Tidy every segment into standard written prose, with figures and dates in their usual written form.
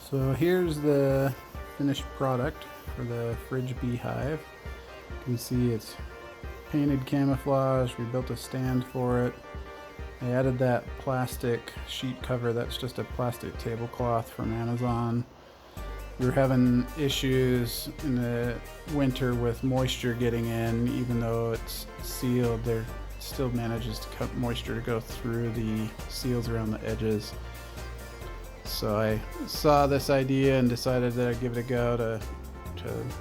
So here's the finished product for the fridge beehive. You can see it's painted camouflage. We built a stand for it. I added that plastic sheet cover. That's just a plastic tablecloth from Amazon. We were having issues in the winter with moisture getting in. Even though it's sealed, there still manages to cut moisture to go through the seals around the edges. So I saw this idea and decided that I'd give it a go to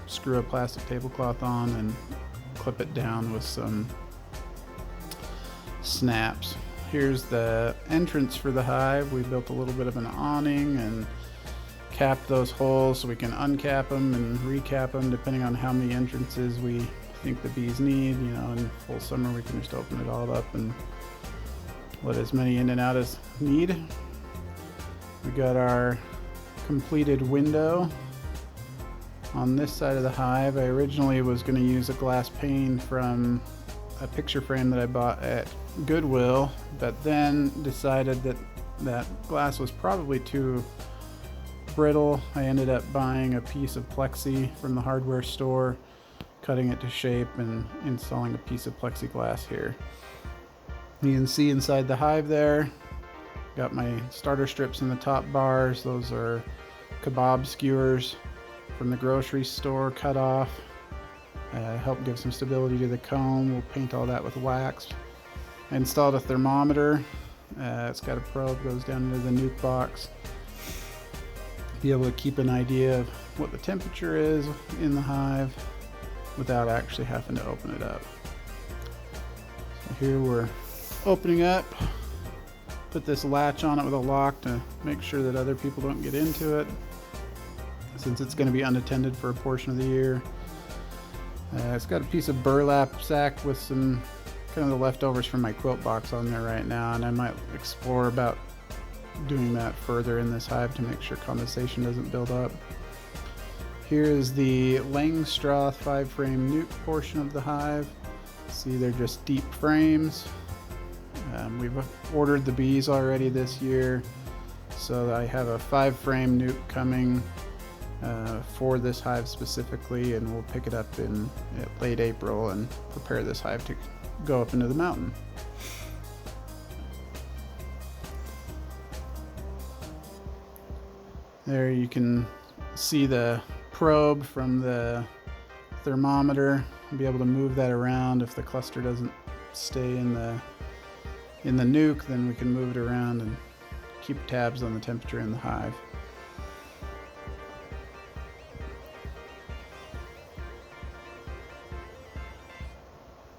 screw a plastic tablecloth on and clip it down with some snaps. Here's the entrance for the hive. We built a little bit of an awning and capped those holes so we can uncap them and recap them depending on how many entrances we think the bees need. You know, in full summer we can just open it all up and let as many in and out as need. We got our completed window on this side of the hive. I originally was going to use a glass pane from a picture frame that I bought at Goodwill, but then decided that that glass was probably too brittle. I ended up buying a piece of plexi from the hardware store, cutting it to shape and installing a piece of plexiglass here. You can see inside the hive there, got my starter strips in the top bars. Those are kebab skewers from the grocery store, cut off. Help give some stability to the comb. We'll paint all that with wax. I installed a thermometer. It's got a probe, goes down into the nuke box. Be able to keep an idea of what the temperature is in the hive without actually having to open it up. So here we're opening up. Put this latch on it with a lock to make sure that other people don't get into it, since it's going to be unattended for a portion of the year. It's got a piece of burlap sack with some kind of the leftovers from my quilt box on there right now, and I might explore about doing that further in this hive to make sure condensation doesn't build up. Here is the Langstroth 5-frame nuke portion of the hive. See, they're just deep frames. We've ordered the bees already this year, so I have a 5-frame nuke coming for this hive specifically, and we'll pick it up in late April and prepare this hive to go up into the mountain. There you can see the probe from the thermometer. I'll be able to move that around if the cluster doesn't stay in the nuke, then we can move it around and keep tabs on the temperature in the hive.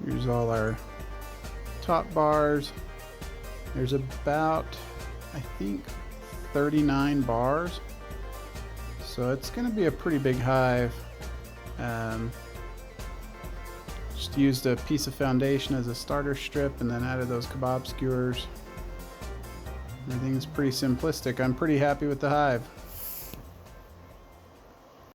Here's all our top bars. There's about, I think, 39 bars. So it's going to be a pretty big hive. Just used a piece of foundation as a starter strip and then added those kebab skewers. Everything's pretty simplistic. I'm pretty happy with the hive.